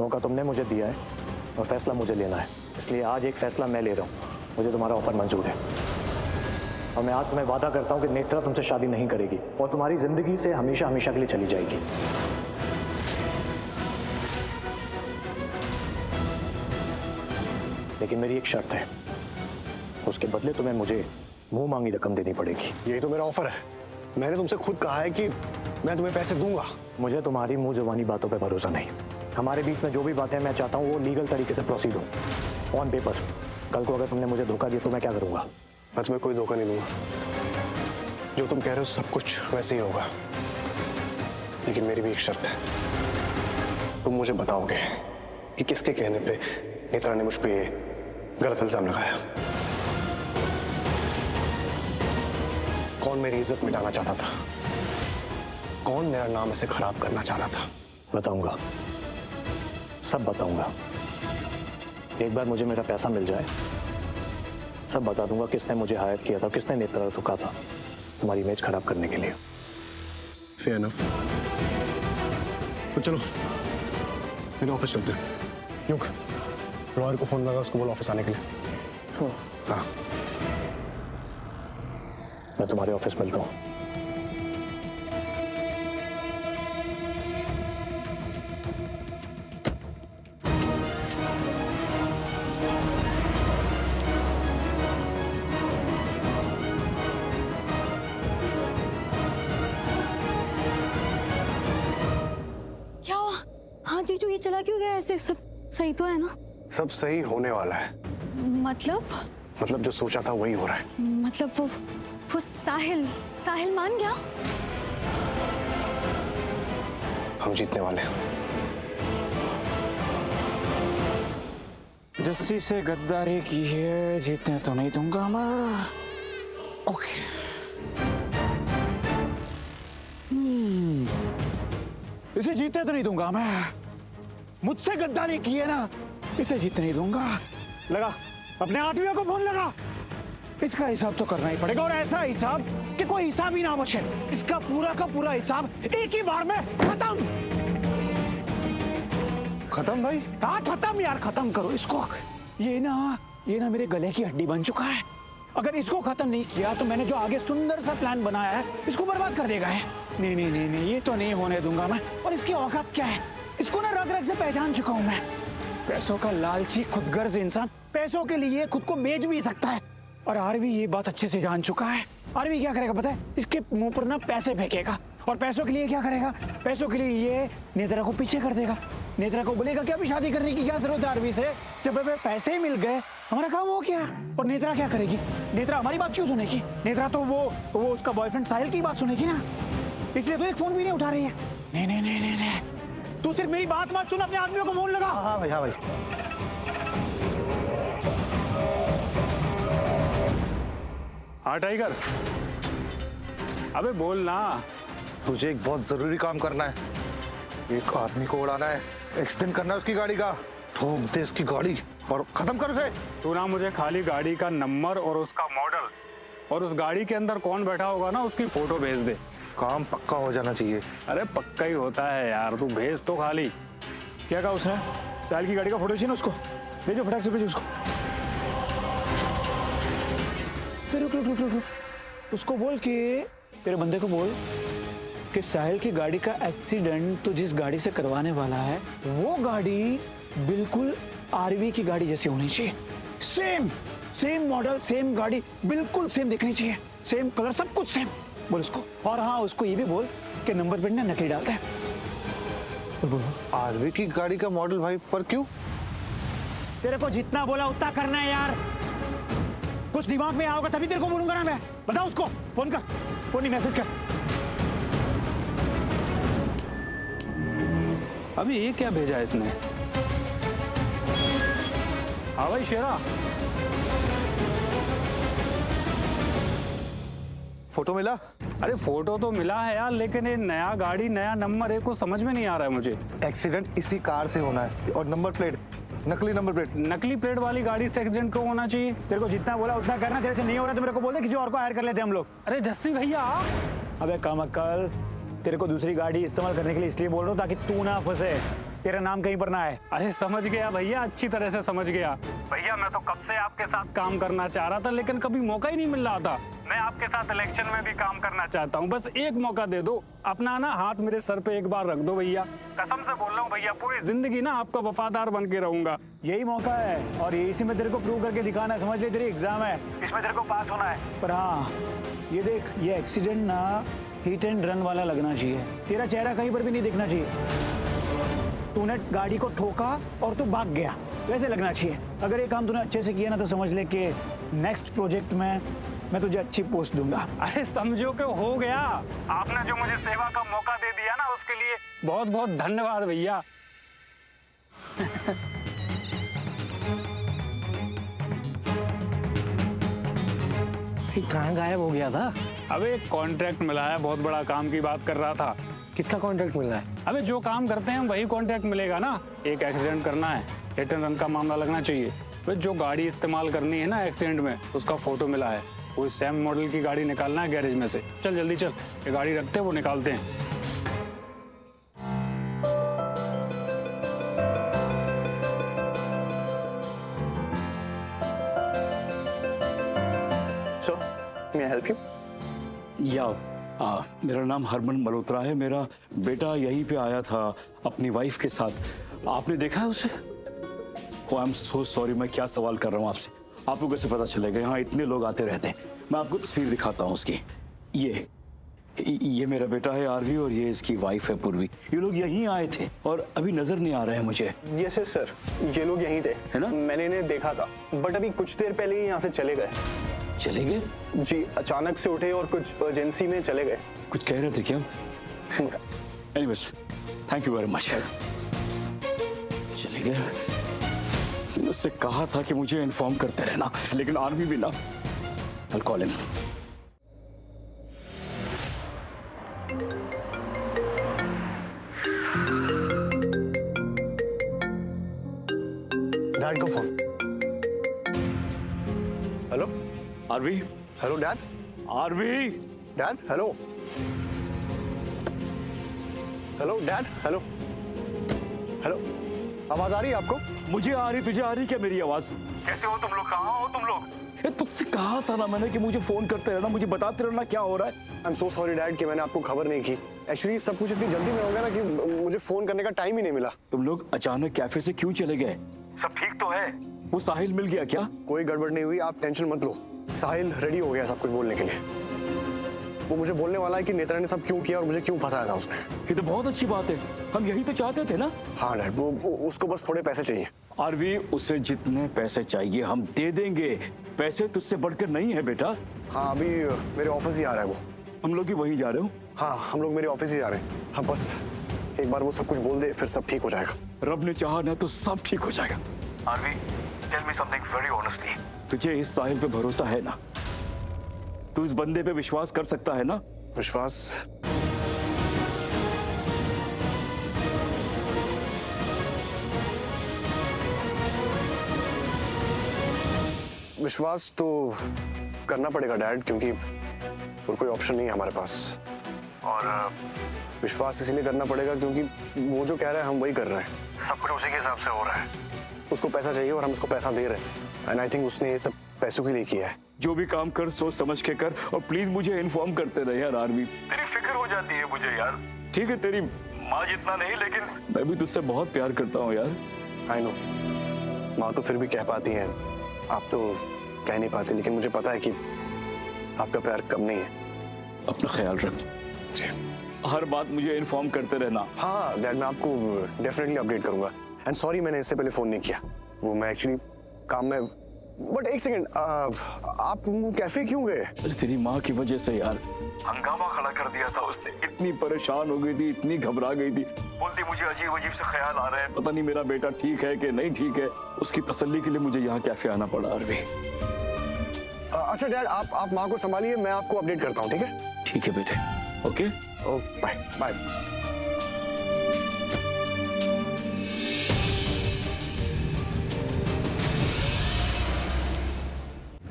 मौका तुमने मुझे दिया है और फैसला मुझे लेना है, इसलिए आज एक फैसला मैं ले रहा हूँ। मुझे तुम्हारा ऑफर मंजूर है और मैं आज तुम्हें वादा करता हूँ कि नेत्रा तुमसे शादी नहीं करेगी और तुम्हारी जिंदगी से हमेशा हमेशा के लिए चली जाएगी। लेकिन मेरी एक शर्त है, उसके बदले तुम्हें मुझे मुंह मांगी रकम देनी पड़ेगी। यही तो मेरा ऑफर है। मैंने तुमसे खुद कहा है कि मैं तुम्हें पैसे दूंगा। मुझे तुम्हारी मुंह जुबानी बातों पे भरोसा नहीं। हमारे बीच में जो भी बातें मैं चाहता हूँ वो लीगल तरीके से प्रोसीड हो, ऑन पेपर। कल को अगर तुमने मुझे धोखा दिया तो मैं क्या करूंगा? मैं तुम्हें कोई धोखा नहीं दूंगा। जो तुम कह रहे हो सब कुछ वैसे ही होगा, लेकिन मेरी भी एक शर्त है। तुम मुझे बताओगे कि किसके कहने पे नेत्रा ने मुझ पे गलत इल्जाम लगाया। कौन मेरी इज्जत मिटाना चाहता था? कौन मेरा नाम ऐसे खराब करना चाहता था? बताऊंगा, सब बताऊंगा। एक बार मुझे मेरा पैसा मिल जाए, सब बता दूंगा किसने मुझे हायर किया था, किसने नेत्रा को धोखा था तुम्हारी इमेज खराब करने के लिए। Fair enough. तो चलो मेरे ऑफिस चलते हैं। युग, लॉयर को फोन लगा, उसको बोलो ऑफिस आने के लिए। हाँ, मैं तुम्हारे ऑफिस मिलता हूँ। क्या हुआ? हाँ जीजू, ये चला क्यों गया ऐसे? सब सही तो है ना? सब सही होने वाला है। मतलब जो सोचा था वही हो रहा है। मतलब वो साहिल मान गया? हम जीतने वाले हैं। जस्सी से गद्दारी की है, जीतने तो नहीं दूंगा मैं। ओके। इसे जीतने तो नहीं दूंगा मैं। मुझसे गद्दारी की है ना, इसे जीतने नहीं दूंगा। लगा, अपने आदमियों को फोन लगा। इसका हिसाब तो करना ही पड़ेगा, और ऐसा हिसाब कि कोई हिसाब ही ना बचे। इसका पूरा का पूरा हिसाब एक ही बार में खत्म। खत्म भाई? हाँ खत्म यार, खत्म करो इसको। ये ना मेरे गले की हड्डी बन चुका है। अगर इसको खत्म नहीं किया तो मैंने जो आगे सुंदर सा प्लान बनाया है इसको बर्बाद कर देगा है। नहीं, ये तो नहीं होने दूंगा मैं। और इसकी औकात क्या है, इसको ना रग रग से पहचान चुका हूं मैं। पैसों का लालची खुदगर्ज इंसान पैसों के लिए खुद को बेच भी सकता है, और आरवी ये बात अच्छे से जान चुका है। आरवी क्या करेगा पता है? इसके मुंह पर ना पैसे फेंकेगा, और पैसों के लिए क्या करेगा? पैसों के लिए ये नेत्रा को पीछे कर देगा। नेत्रा को बोलेगा कि अभी शादी करने की क्या जरूरत है आरवी से, जब हमें पैसे ही मिल गए हमारा काम हो गया। और नेत्रा क्या करेगी? नेत्रा हमारी बात क्यों सुनेगी? नेत्रा तो वो उसका बॉयफ्रेंड साहिल की बात सुनेगी ना, इसलिए तो एक फोन भी नहीं उठा रही है। नहीं, तू सिर्फ मेरी बात मत सुन, अपने आदमियों को फोन लगा। हाँ भाई। हाँ टाइगर, अबे बोल ना। तुझे एक बहुत जरूरी काम करना है। एक आदमी को उड़ाना है, एक्सीडेंट करना है उसकी गाड़ी का। ठोक दे उसकी गाड़ी और खत्म कर उसे। तू ना मुझे खाली गाड़ी का नंबर और उसका मॉडल और उस गाड़ी के अंदर कौन बैठा होगा ना उसकी फोटो भेज दे। काम पक्का हो जाना चाहिए। अरे पक्का ही होता है यार, तू भेज तो खाली। क्या कहा उसने? साहिल की गाड़ी का फोटो चाहिए ना उसको? भेजो, फटाक से भेजो उसको। रुक। उसको बोल के, तेरे बंदे को बोल कि साहिल की गाड़ी का एक्सीडेंट तो जिस गाड़ी से करवाने वाला है वो गाड़ी बिल्कुल आरवी की गाड़ी जैसी होनी चाहिए। सेम मॉडल, सेम गाड़ी, बिल्कुल सेम दिखनी चाहिए, सेम कलर, सब कुछ सेम। बोल उसको। और हाँ, उसको ये भी बोल कि नंबर प्लेट ना नकली डालते हैं। आरवी की गाड़ी का मॉडल भाई, पर क्यों? तेरे को जितना बोला उतना करना है यार। कुछ दिमाग में आओगे तभी तेरे को बोलूंगा ना मैं। बता उसको, फोन कर, फोन नहीं मैसेज कर। अभी ये क्या भेजा है इसने? हाँ भाई शेरा, फोटो मिला? अरे फोटो तो मिला है यार, लेकिन ये नया गाड़ी नया नंबर है, को समझ में नहीं आ रहा है मुझे। एक्सीडेंट इसी कार से होना है, और नंबर प्लेट नकली नंबर प्लेट। नकली प्लेट वाली गाड़ी से एक्सीडेंट क्यों होना चाहिए? तेरे को जितना बोला उतना करना। तेरे से नहीं हो रहा तो मेरे को बोल दे, किसी और को हायर कर लेते हम लोग। अरे जस्सी भैया। अबे कामक्कल, तेरे को दूसरी गाड़ी इस्तेमाल करने के लिए इसलिए बोल रहा हूँ ताकि तू ना फंसे। तेरा नाम कहीं पर ना है। अरे समझ गया भैया, अच्छी तरह से समझ गया भैया। मैं तो कब से आपके साथ काम करना चाह रहा था, लेकिन कभी मौका ही नहीं मिल रहा था। मैं आपके साथ इलेक्शन में भी काम करना चाहता हूँ, बस एक मौका दे दो। अपना ना हाथ मेरे सर पे एक बार रख दो भैया, कसम से बोल रहा हूँ भैया, पूरी जिंदगी ना आपका वफादार बन के रहूंगा। यही मौका है और इसी में तेरे को प्रूव करके दिखाना। समझ ले, तेरी एग्जाम है, इसमें तेरे को पास होना है। पर हाँ ये देख, ये एक्सीडेंट ना हिट एंड रन वाला लगना चाहिए। तेरा चेहरा कहीं पर भी नहीं दिखना चाहिए। तूने गाड़ी को ठोका और तू भाग गया, वैसे लगना चाहिए। अगर ये काम तूने अच्छे से किया ना तो समझ ले कि नेक्स्ट प्रोजेक्ट में मैं तुझे अच्छी पोस्ट दूंगा। अरे समझो कि हो गया। आपने जो मुझे सेवा का मौका दे दिया ना, उसके लिए बहुत बहुत धन्यवाद भैया। कहाँ गायब हो गया था? अबे एक कॉन्ट्रैक्ट मिला है, बहुत बड़ा काम की बात कर रहा था। किसका कॉन्ट्रैक्ट मिल रहा है? अबे जो काम करते हैं वही कॉन्ट्रैक्ट मिलेगा ना। एक एक्सीडेंट करना है, हिट एंड रन का मामला लगना चाहिए। फिर जो गाड़ी इस्तेमाल करनी है ना एक्सीडेंट में, उसका फोटो मिला है। वो सेम मॉडल की गाड़ी निकालना है गैरेज में से। चल जल्दी चल, ये गाड़ी रखते हैं, वो निकालते हैं। सो may I help you? मेरा नाम हरमन मल्होत्रा है। मेरा बेटा यहीं पे आया था अपनी वाइफ के साथ। आपने देखा है उसे? आई एम सो सॉरी, मैं क्या सवाल कर रहा हूँ आपसे। आपको कैसे पता चलेगा? यहाँ इतने लोग आते रहते हैं। मैं आपको तस्वीर दिखाता हूँ उसकी। ये मेरा बेटा है आरवी और ये इसकी वाइफ है पूर्वी। ये लोग यहीं आए थे और अभी नजर नहीं आ रहे हैं मुझे। यस सर, ये लोग यहीं थे, है ना? मैंने इन्हें देखा था, बट अभी कुछ देर पहले ही यहाँ से चले गए। चले गए? जी, अचानक से उठे और कुछ एजेंसी में चले गए। कुछ कह रहे थे क्या? Anyways, thank you very much. चले गए। मैंने उससे कहा था कि मुझे इन्फॉर्म करते रहना, लेकिन आरवी भी ना। I'll call him. डैड का phone. Hello Aarvi? Hello dad. Aarvi? Dad hello. Hello dad hello. Hello, आवाज आ रही है आपको? मुझे आ रही, तुझे आ रही क्या मेरी आवाज? कैसे हो तुम लोग? कहाँ हो तुम लोग? तुझसे कहा था ना मैंने कि मुझे फोन करते रहना, मुझे बताते रहना क्या हो रहा है। I am so sorry dad कि मैंने आपको खबर नहीं की। एक्चुअली सब कुछ इतनी जल्दी में हो गया ना कि मुझे फोन करने का टाइम ही नहीं मिला। तुम लोग अचानक कैफे से क्यों चले गए? सब ठीक तो है? वो साहिल मिल गया क्या? कोई गड़बड़ नहीं हुई, आप टेंशन मत लो। साहिल रेडी हो गया सब कुछ बोलने के लिए। वो मुझे बोलने वाला है कि नेत्रा ने सब क्यों किया और मुझे क्यों फंसाया था उसने। ये तो बहुत अच्छी बात है, हम यही तो चाहते थे ना। हाँ डैड, वो उसको बस थोड़े पैसे चाहिए। आरवी, उसे जितने पैसे चाहिए हम दे देंगे। पैसे तुझसे बढ़कर नहीं है बेटा। हाँ, अभी मेरे ऑफिस ही आ रहा है वो। हम लोग ही वहीं जा रहे हो? हाँ, हम लोग मेरे ऑफिस ही जा रहे हैं। हाँ, बस एक बार वो सब कुछ बोल दे, फिर सब ठीक हो जाएगा। रब ने चाहा ना तो सब ठीक हो जाएगा। Aarvi, tell me something very honestly. तुझे इस साहिल पे भरोसा है ना? तू इस बंदे पे विश्वास कर सकता है ना? विश्वास? विश्वास तो करना पड़ेगा डैड, क्योंकि और कोई ऑप्शन नहीं है हमारे पास। और विश्वास इसलिए करना पड़ेगा क्योंकि वो जो कह रहा है हम वही कर रहे हैं। सब कुछ उसी के हिसाब से हो रहा है। उसको पैसा चाहिए और हम उसको पैसा दे रहे हैं। एंड आई थिंक उसने ये सब पैसों के लिए किया है। जो भी काम कर सोच समझ के कर और प्लीज मुझे इन्फॉर्म करते रहे यार आरवी। तेरी फिक्र हो जाती है मुझे यार। ठीक है, तेरी माँ जितना नहीं, लेकिन मैं भी तुझसे बहुत प्यार करता हूँ यार। आई नो, माँ तो फिर भी कह पाती है, आप तो कह नहीं पाते, लेकिन मुझे पता है कि आपका प्यार कम नहीं है। अपना ख्याल रख, हर बात मुझे इन्फॉर्म करते रहना। हाँ डैड, मैं आपको डेफिनेटली अपडेट करूंगा। एंड सॉरी मैंने इससे पहले फोन नहीं किया, वो मैं एक्चुअली काम में। बट एक सेकंड, आप कैफे क्यों गए? अरे तेरी माँ की वजह से यार, हंगामा खड़ा कर दिया था उसने। इतनी परेशान हो गई थी, इतनी घबरा गई थी। बोलती मुझे अजीब अजीब से ख्याल आ रहे हैं। पता नहीं मेरा बेटा ठीक है कि नहीं ठीक है। उसकी तसल्ली के लिए मुझे यहाँ कैफे आना पड़ा। अरवी, अच्छा डैड, आप माँ को संभालिए, मैं आपको अपडेट करता हूँ, ठीक है? ठीक है बेटे, ओके ओके, बाय बाय।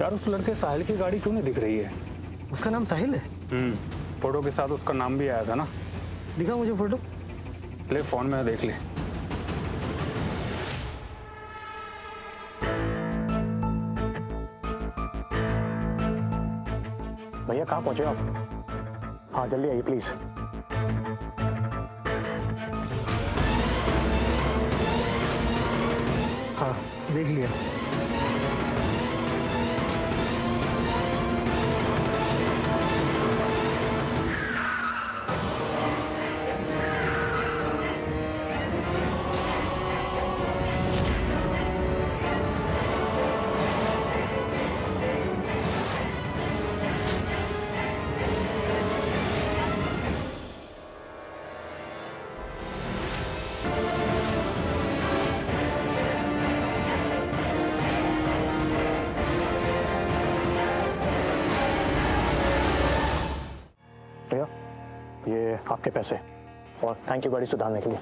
यार उस लड़के साहिल की गाड़ी क्यों नहीं दिख रही है? उसका नाम साहिल है? फोटो के साथ उसका नाम भी आया था ना। दिखा मुझे फोटो। ले फोन में देख ले। भैया कहाँ पहुंचे आप? हाँ जल्दी आइए प्लीज। हाँ देख लिया। भैया ये आपके पैसे और थैंक यू गाड़ी सुधारने के लिए।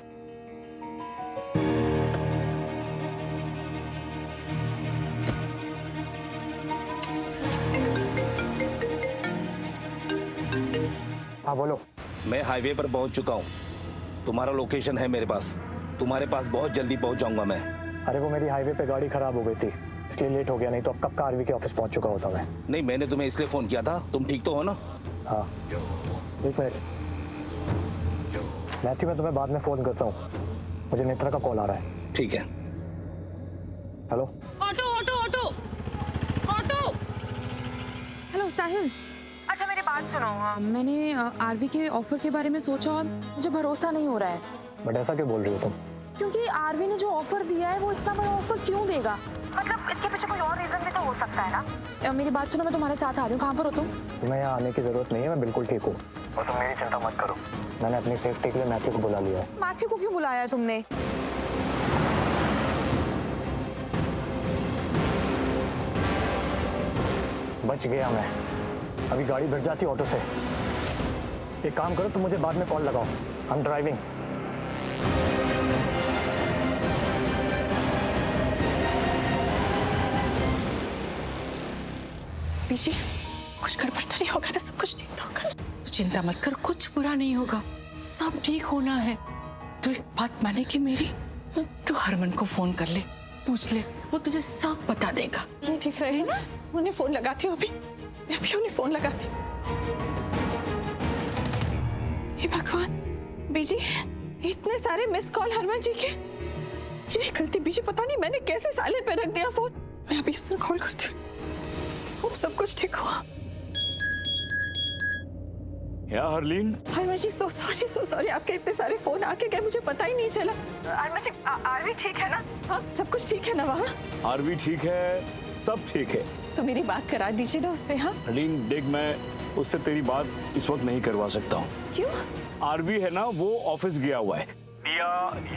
हाँ बोलो। मैं हाईवे पर पहुंच चुका हूं। तुम्हारा लोकेशन है मेरे पास। तुम्हारे पास बहुत जल्दी पहुंच जाऊंगा मैं। अरे वो मेरी हाईवे पे गाड़ी खराब हो गई थी इसलिए लेट हो गया, नहीं तो अब कब का आरवी के ऑफिस पहुंच चुका होता मैं। नहीं, मैंने तुम्हें इसलिए फोन किया था। तुम ठीक तो हो ना? हाँ एक मिनट मैथ्यू, मैं तुम्हें बाद में फोन करता हूँ, मुझे नेत्रा का कॉल आ रहा है। ठीक है। Hello. Auto auto auto auto. Hello Sahil. अच्छा मेरी बात सुनो, मैंने आरवी के ऑफर के बारे में सोचा और मुझे भरोसा नहीं हो रहा है। बट ऐसा क्यों बोल रही हो तुम? क्योंकि आरवी ने जो ऑफर दिया है वो इतना बड़ा ऑफर क्यों देगा? मतलब इसके पीछे कोई और रीजन भी तो हो सकता है ना। मेरी बात सुनो, मैं तुम्हारे साथ आ रही हूँ। कहाँ पर हो तुम? मैं यहाँ आने की जरूरत नहीं है, मैं बिल्कुल ठीक हूँ और तुम मेरी चिंता मत करो। मैंने अपनी सेफ्टी के लिए मैथ्यू को बुला लिया है। मैथ्यू को क्यों बुलाया है तुमने? बच गया मैं। अभी गाड़ी भिड़ जाती ऑटो से। एक काम करो, तुम मुझे बाद में कॉल लगाओ, आई एम ड्राइविंग। पीछे कुछ गड़बड़ तो नहीं होगा ना? सब कुछ ठीक तो होगा? तो चिंता मत कर, कुछ बुरा नहीं होगा, सब ठीक होना है। तो एक बात माने कि मेरी, तू हरमन को फोन कर ले, पूछ ले, वो तुझे सब बता देगा। ये ठीक रहे ना? उन्हें फोन लगाती हूँ अभी, मैं अभी उन्हें फोन लगाती हूँ। हे भगवान, बीजी इतने सारे मिस कॉल हरमन जी के। ये गलती बीजी, पता नहीं मैंने कैसे साइलेंट पे रख दिया फोन। मैं अभी उससे कॉल करती हूँ। अब सब कुछ ठीक हुआ। या हरलीन? हरमन जी सो सॉरी, आपके इतने सारे फोन आके गए, मुझे पता ही नहीं चला। हरमन जी आरवी ठीक है ना? हाँ सब कुछ ठीक है ना वहाँ? आरवी ठीक है, सब ठीक है। तो मेरी बात करा दीजिए ना उससे। हाँ हरलीन देख, मैं उससे तेरी बात इस वक्त नहीं करवा सकता हूँ। क्यों? आरवी है ना, वो ऑफिस गया हुआ है। दिया,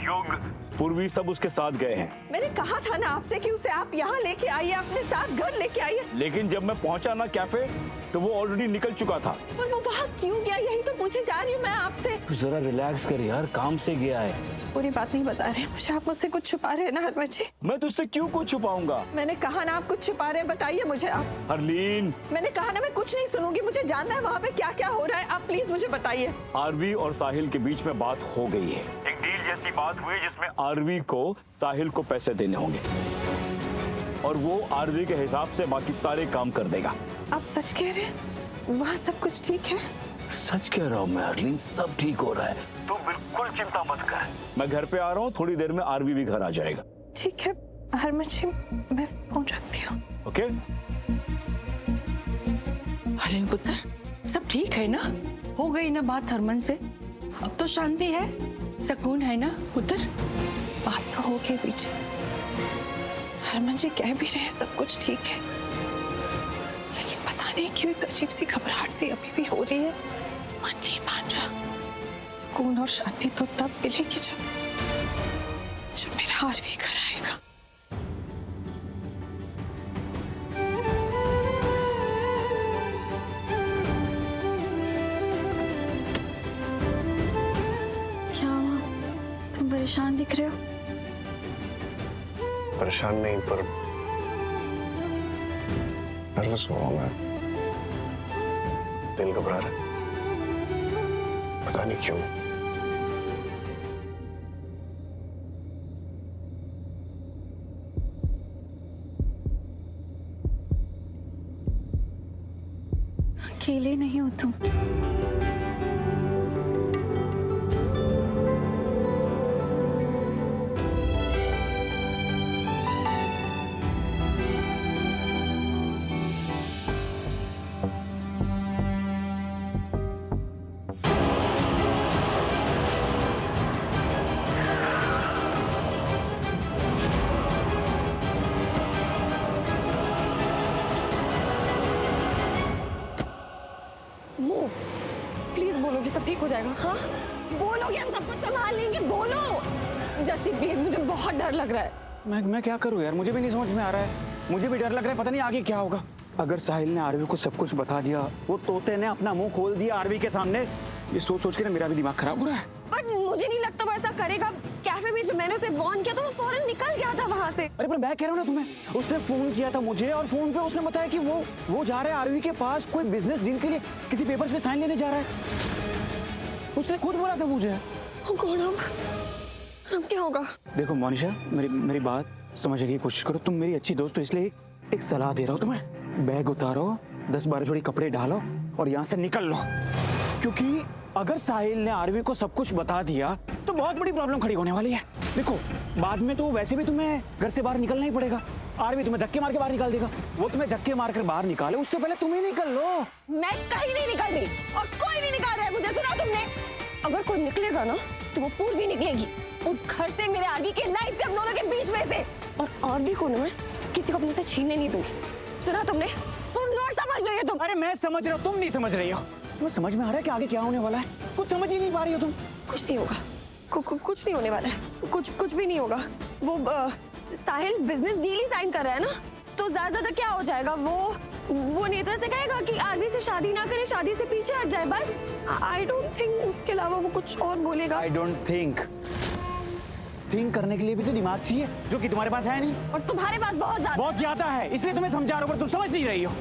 युग, पूर्वी सब उसके साथ गए हैं। मैंने कहा था ना आपसे कि उसे आप यहाँ लेके आइए, अपने साथ घर लेके आइए। लेकिन जब मैं पहुंचा ना कैफे, तो वो ऑलरेडी निकल चुका था। और वो वहाँ क्यों गया, यही तो पूछे जा रही हूँ मैं आपसे। तू जरा रिलैक्स कर यार, काम से गया है। पूरी बात नहीं बता रहे मुझे, आप मुझसे कुछ छुपा रहे हैं ना हरमन जी? मैं तुझसे क्यों कुछ छुपाऊंगा? मैंने कहा ना आप कुछ छुपा रहे हैं, बताइए मुझे आप। हरलीन, मैंने कहा ना मैं कुछ नहीं सुनूंगी, मुझे जानना है वहाँ पे क्या क्या हो रहा है, आप प्लीज मुझे बताइए। आरवी और साहिल के बीच में बात हो गई है। एक डील जैसी बात हुई जिसमें आरवी को साहिल को पैसे देने होंगे और वो आरवी के हिसाब से बाकी सारे काम कर देगा। आप सच कह रहे हैं? वहाँ सब कुछ ठीक है? सच कह रहा हूँ मैं हरलीन, सब ठीक हो रहा है। तू बिल्कुल चिंता मत कर। मैं घर पे आ रहा हूँ, थोड़ी देर में आरवी भी घर आ जाएगा। ठीक है हरमन जी, मैं फोन रखती हूँ। ओके? हरलीन पुत्र, सब ठीक है ना? हो गई ना बात हरमन से? अब तो शांति है, सुकून है ना पुत्र? बात तो हो गई पीछे। हरमन जी कह भी रहे हैं सब कुछ ठीक है, लेकिन पता नहीं क्यों एक अजीब सी घबराहट सी अभी भी हो रही है। मन नहीं मान रहा। सुकून और शांति तो तब मिलेगी जब मेरा आरवी घर आएगा। क्या हुआ? तुम परेशान दिख रहे हो। परेशान नहीं, पर नर्वस हुआ मैं। दिल घबरा रहा है, पता नहीं क्यों। अकेले नहीं हो तुम। प्लीज बोलो कि सब ठीक हो जाएगा। हाँ बोलो कि हम सब कुछ संभाल लेंगे। बोलो जस्सी प्लीज, मुझे बहुत डर लग रहा है। मैं क्या करूं यार, मुझे भी नहीं समझ में आ रहा है। मुझे भी डर लग रहा है, पता नहीं आगे क्या होगा। अगर साहिल ने आरवी को सब कुछ बता दिया, वो तोते ने अपना मुंह खोल दिया आरवी के सामने, ये सोच सोच के ना मेरा भी दिमाग खराब हो रहा है। बट मुझे नहीं लगता वो ऐसा करेगा। कैफे में जब मैंने उसे वार्न किया तो वो फौरन निकल गया था वहाँ से। अरे पर मैं कह रहा हूँ ना तुम्हें, उसने फोन किया था मुझे और फोन पे उसने बताया कि वो जा रहा है आरवी के पास कोई बिजनेस डील के लिए, किसी पेपर्स पे साइन लेने जा रहा है। उसने खुद बोला था मुझे। कौन हम क्या होगा? देखो मोनिशा, मेरी बात समझने की कोशिश करो। तुम मेरी अच्छी दोस्त हो, इसलिए एक सलाह दे रहा हूँ तुम्हें। बैग उतारो, 10-12 जोड़ी कपड़े डालो और यहाँ से निकल लो, क्योंकि अगर साहिल ने आरवी को सब कुछ बता दिया तो बहुत बड़ी प्रॉब्लम खड़ी होने वाली है। देखो बाद में तो वैसे भी तुम्हें घर से बाहर निकलना ही पड़ेगा। आरवी तुम्हें धक्के मार के बाहर निकाल देगा। वो तुम्हें धक्के मार कर बाहर निकाले उससे पहले तुम ही निकल लो। मैं कहीं नहीं निकल रही और कोई नहीं निकाल रहा है। मुझे सुना तुमने? अगर कोई निकलेगा ना तो वो पूर्वी निकलेगी, उस घर से, मेरे आरवी के लाइफ से, हम दोनों के बीच में से। और आरवी को ना मैं किसी को अपने से छीनने नहीं दूंगी। सुना तुमने? सुन लो और समझ लो ये तुम। अरे मैं समझ रहा हूँ, तुम नहीं समझ रही हो। तुम्हें समझ में आ रहा है कि आगे क्या होने वाला है? कुछ समझ ही नहीं पा रही हो तुम। कुछ नहीं होगा, कुछ नहीं होने वाला है। कुछ भी नहीं होगा। वो साहिल बिजनेस डील ही साइन कर रहा है ना, तो ज्यादा क्या हो जाएगा। वो नेत्रा से कहेगा कि आरवी से शादी ना करे, शादी से पीछे हट जाए, बस। आई डोंट थिंक उसके अलावा वो कुछ और बोलेगा। आई डोंट थिंक करने के लिए भी तो दिमाग चाहिए, जो कि तुम्हारे पास है नहीं। और तुम्हारे पास बहुत ज्यादा है, इसलिए तुम्हें समझा रहा हूं, पर तुम समझ नहीं रही हो।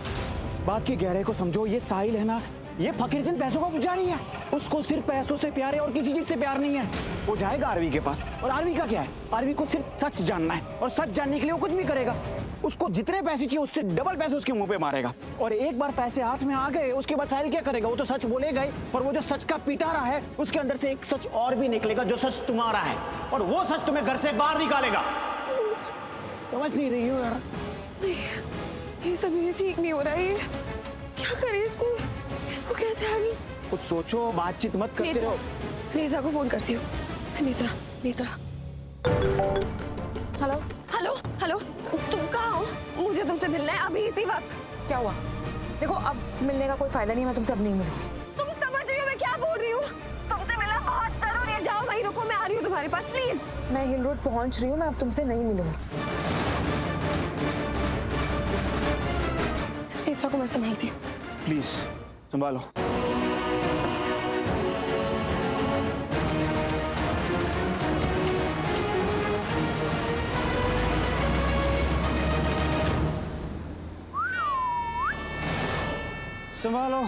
बात की गहराई को समझो। ये साहिल है ना, ये फकीरचंद पैसों का पुजारी है। उसको सिर्फ पैसों से प्यार है और किसी चीज से प्यार नहीं है। वो जाएगा आरवी के पास, और आरवी का क्या है? आरवी को सिर्फ सच जानना है, और सच जानने के लिए वो कुछ भी करेगा। उसको जितने पैसे चाहिए उससे डबल पैसे उसके मुंह पे मारेगा। और एक बार पैसे हाथ में आ गए, उसके बाद साहिल क्या करेगा? वो तो सच बोलेगा ही, पर वो जो सच का पिटारा है उसके अंदर से एक सच और भी निकलेगा, जो सच तुम्हारा है, और वो सच तुम्हें घर से बाहर निकालेगा। समझ नहीं रही हो यार? नहीं, ये सब ये ठीक नहीं हो रहा है। क्या करें इसको कैसे हैंडल? कुछ सोचो, बातचीत मत करते रहो। नेत्रा को फोन करती हूँ। नेत्रा। हेलो, तुम कहाँ हो? मुझे तुमसे मिलना है अभी, इसी वक्त। क्या हुआ? देखो अब मिलने का कोई फायदा नहीं, मैं तुमसे अब नहीं मिलूंगी। तुम समझ रही हो मैं क्या बोल रही हूँ? तुमसे मिलना बहुत जरूरी है। जाओ वहीं रुको, मैं आ रही हूँ तुम्हारे पास, प्लीज। मैं हिल रोड पहुंच रही हूँ, मैं अब तुमसे नहीं मिलूंगी। इस नेत्रा को मैं संभालती हूँ। प्लीज संभालो। संभालो,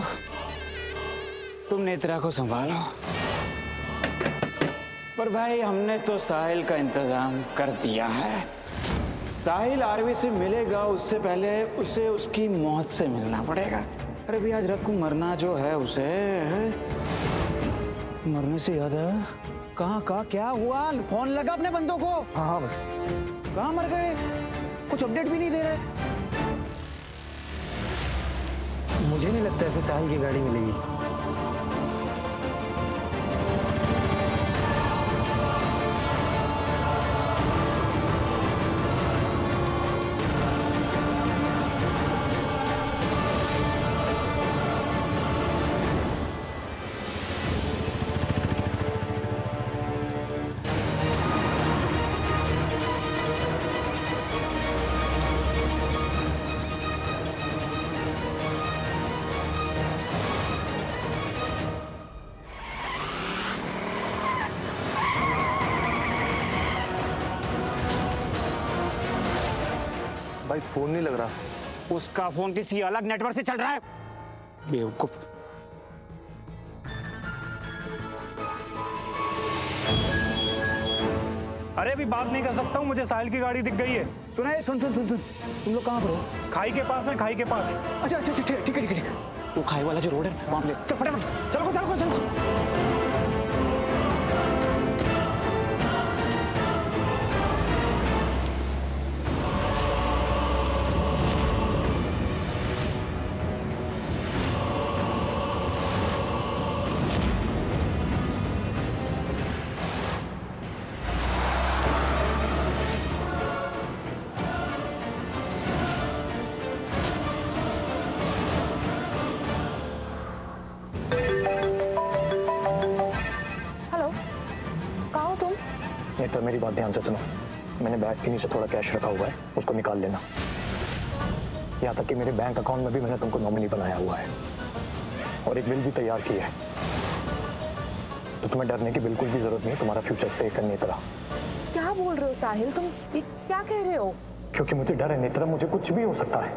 तुम नेत्रा को संभालो। पर भाई हमने तो साहिल का इंतजाम कर दिया है। साहिल आरवी से मिलेगा, उससे पहले उसे उसकी मौत से मिलना पड़ेगा। अरे भी आज रात को मरना जो है उसे, मरने से याद है, कहाँ क्या हुआ? फोन लगा अपने बंदों को। हाँ कहाँ मर गए? कुछ अपडेट भी नहीं दे रहे। मुझे नहीं लगता है कि साहिल की गाड़ी मिलेगी। भाई फोन नहीं लग रहा। उसका फोन किसी अलग नेटवर्क से चल रहा है। बेवकूफ। अरे अभी बात नहीं कर सकता हूँ, मुझे साहिल की गाड़ी दिख गई है। सुन। तुम लोग कहाँ पर हो? खाई के पास है, खाई के पास। अच्छा ठीक है। वो खाई वाला जो रोड है वहां पे ले चल फटाफट चलो। हेलो, कहाँ हो तुम? नेत्रा मेरी बात ध्यान से सुनो। मैंने बैग के नीचे थोड़ा कैश रखा हुआ है, उसको निकाल लेना। यहाँ तक कि मेरे बैंक अकाउंट में भी मैंने तुमको नॉमिनी बनाया हुआ है और एक विल भी तैयार की है। तो तुम्हें डरने की बिल्कुल भी जरूरत नहीं है, तुम्हारा फ्यूचर सेफ है नेत्रा। क्या बोल रहे हो साहिल? तुम ये क्या कह रहे हो? क्योंकि मुझे डर है नेत्रा, मुझे कुछ भी हो सकता है।